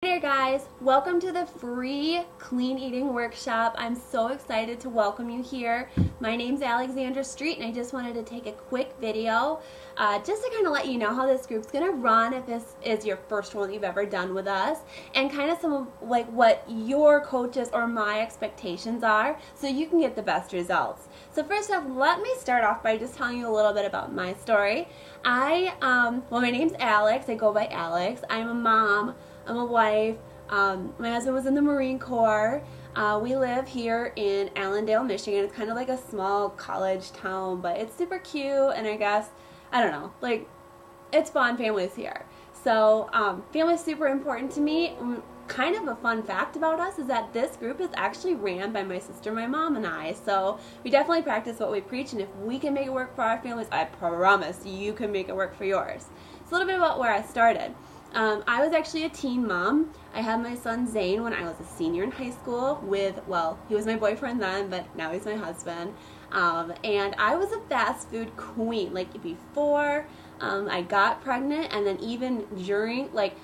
Hey there guys, welcome to the free clean eating workshop. I'm so excited to welcome you here. My name's Alexandra Street and I just wanted to take a quick video just to kind of let you know how this group's going to run if this is your first one that you've ever done with us, and kind of some of like what your coaches or my expectations are so you can get the best results. So first off, let me start off by just telling you a little bit about my story. Well, my name's Alex. I go by Alex. I'm a mom. I'm a wife. My husband was in the Marine Corps. We live here in Allendale, Michigan. It's kind of like a small college town, but it's super cute, and I guess, I don't know, like, it's fun. Family's here. So family's super important to me. Kind of a fun fact about us is that this group is actually ran by my sister, my mom, and I. So we definitely practice what we preach, and if we can make it work for our families, I promise you can make it work for yours. So a little bit about where I started. I was actually a teen mom. I had my son Zane when I was a senior in high school with, well, he was my boyfriend then, but now he's my husband. And I was a fast food queen. Like before I got pregnant, and then even during, like,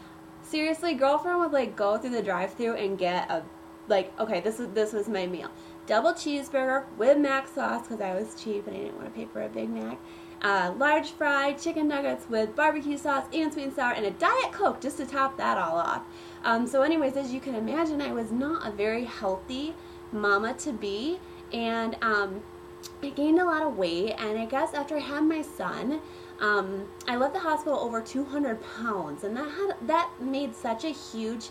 seriously, girlfriend would like go through the drive-thru and get a, like, okay, this was my meal. Double cheeseburger with mac sauce because I was cheap and I didn't want to pay for a Big Mac. Large fried chicken nuggets with barbecue sauce and sweet and sour, and a Diet Coke just to top that all off. So anyways, as you can imagine, I was not a very healthy mama to be, and I gained a lot of weight, and I guess after I had my son, I left the hospital over 200 pounds, and that made such a huge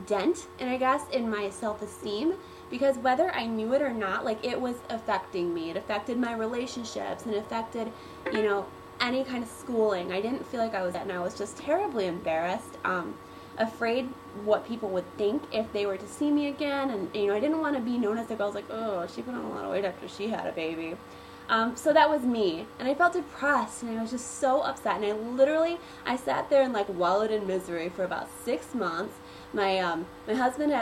dent, and I guess, in my self-esteem, because whether I knew it or not, like, it was affecting me. It affected my relationships, and affected, you know, any kind of schooling. I didn't feel like I was at, and I was just terribly embarrassed, afraid what people would think if they were to see me again, and, you know, I didn't want to be known as the girl's like, oh, she put on a lot of weight after she had a baby. So that was me, and I felt depressed, and I was just so upset, and I sat there and like wallowed in misery for about 6 months. My husband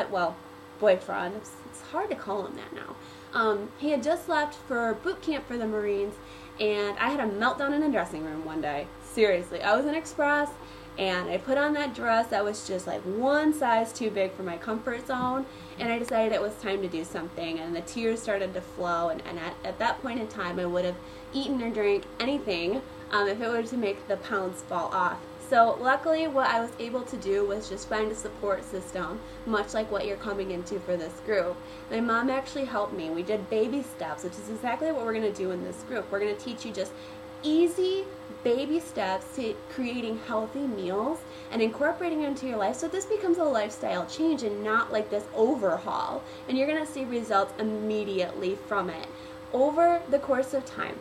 boyfriend, it's hard to call him that now, he had just left for boot camp for the Marines, and I had a meltdown in a dressing room one day. Seriously, I was in Express, and I put on that dress that was just like one size too big for my comfort zone, and I decided it was time to do something, and the tears started to flow, and at that point in time I would have eaten or drank anything if it were to make the pounds fall off. So luckily what I was able to do was just find a support system, much like what you're coming into for this group. My mom actually helped me. We did baby steps, which is exactly what we're going to do in this group. We're going to teach you just easy baby steps to creating healthy meals and incorporating it into your life, so this becomes a lifestyle change and not like this overhaul, and you're going to see results immediately from it. Over the course of time,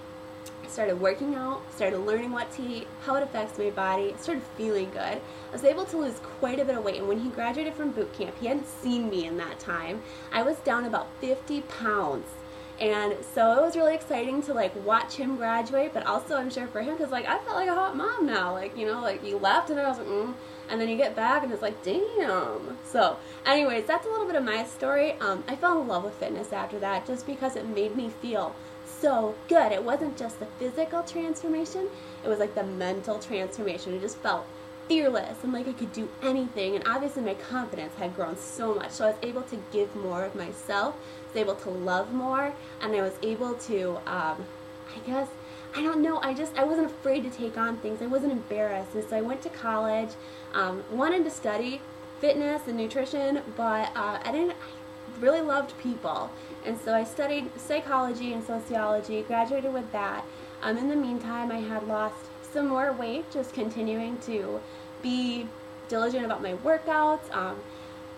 I started working out, started learning what to eat, how it affects my body, started feeling good. I was able to lose quite a bit of weight, and when he graduated from boot camp, he hadn't seen me in that time. I was down about 50 pounds. And so it was really exciting to like watch him graduate, but also I'm sure for him, because like I felt like a hot mom now. Like, you know, like you left and I was like, and then you get back and it's like, damn. So anyways, that's a little bit of my story. I fell in love with fitness after that just because it made me feel so good. It wasn't just the physical transformation, it was like the mental transformation. It just felt fearless and like I could do anything, and obviously my confidence had grown so much, so I was able to give more of myself, I was able to love more, and I was able to I guess, I don't know, I wasn't afraid to take on things. I wasn't embarrassed, and so I went to college, wanted to study fitness and nutrition, but I really loved people, and so I studied psychology and sociology, graduated with that. In the meantime, I had lost some more weight, just continuing to be diligent about my workouts.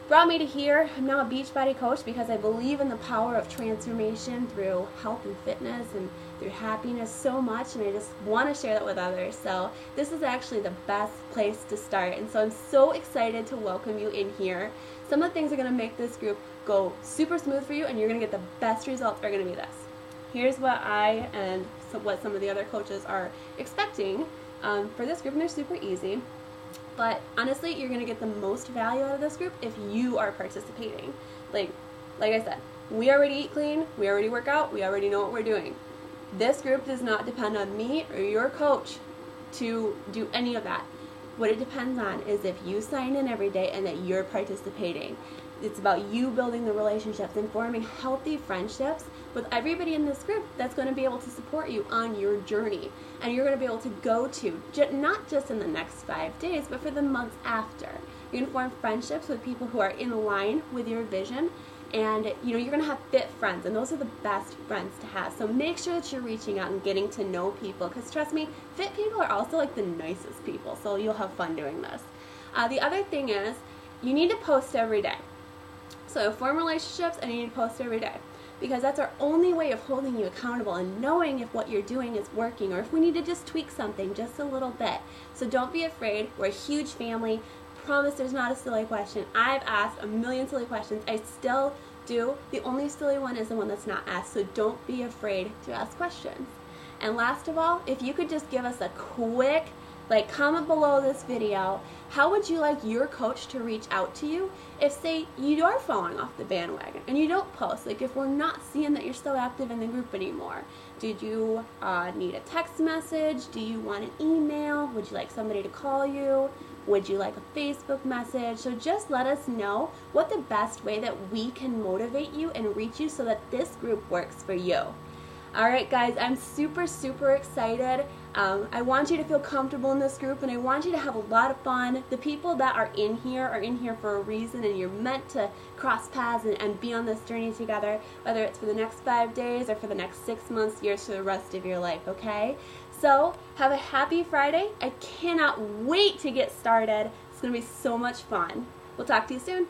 Brought me to here. I'm now a Beachbody coach because I believe in the power of transformation through health and fitness and through happiness so much, and I just want to share that with others. So this is actually the best place to start, and so I'm so excited to welcome you in here. Some of the things are going to make this group go super smooth for you, and you're going to get the best results are going to be this. Here's what I and what some of the other coaches are expecting for this group, and they're super easy. But honestly, you're going to get the most value out of this group if you are participating. Like I said, we already eat clean, we already work out, we already know what we're doing. This group does not depend on me or your coach to do any of that. What it depends on is if you sign in every day and that you're participating. It's about you building the relationships and forming healthy friendships with everybody in this group that's going to be able to support you on your journey. And you're going to be able to go to, not just in the next 5 days, but for the months after. You're going to form friendships with people who are in line with your vision. And you're going to have fit friends, and those are the best friends to have. So make sure that you're reaching out and getting to know people, because trust me, fit people are also like the nicest people, so you'll have fun doing this. The other thing is, you need to post every day. So form relationships, and you need to post every day, because that's our only way of holding you accountable and knowing if what you're doing is working, or if we need to just tweak something just a little bit. So don't be afraid. We're a huge family. Promise there's not a silly question. I've asked a million silly questions. I still do. The only silly one is the one that's not asked, so don't be afraid to ask questions. And last of all, if you could just give us a quick comment below this video, how would you like your coach to reach out to you if, say, you are falling off the bandwagon and you don't post? Like, if we're not seeing that you're still active in the group anymore, did you need a text message? Do you want an email? Would you like somebody to call you? Would you like a Facebook message? So just let us know what the best way that we can motivate you and reach you so that this group works for you. Alright guys, I'm super, super excited. I want you to feel comfortable in this group, and I want you to have a lot of fun. The people that are in here for a reason, and you're meant to cross paths and be on this journey together, whether it's for the next 5 days or for the next 6 months, years, for the rest of your life, okay? So, have a happy Friday. I cannot wait to get started. It's going to be so much fun. We'll talk to you soon.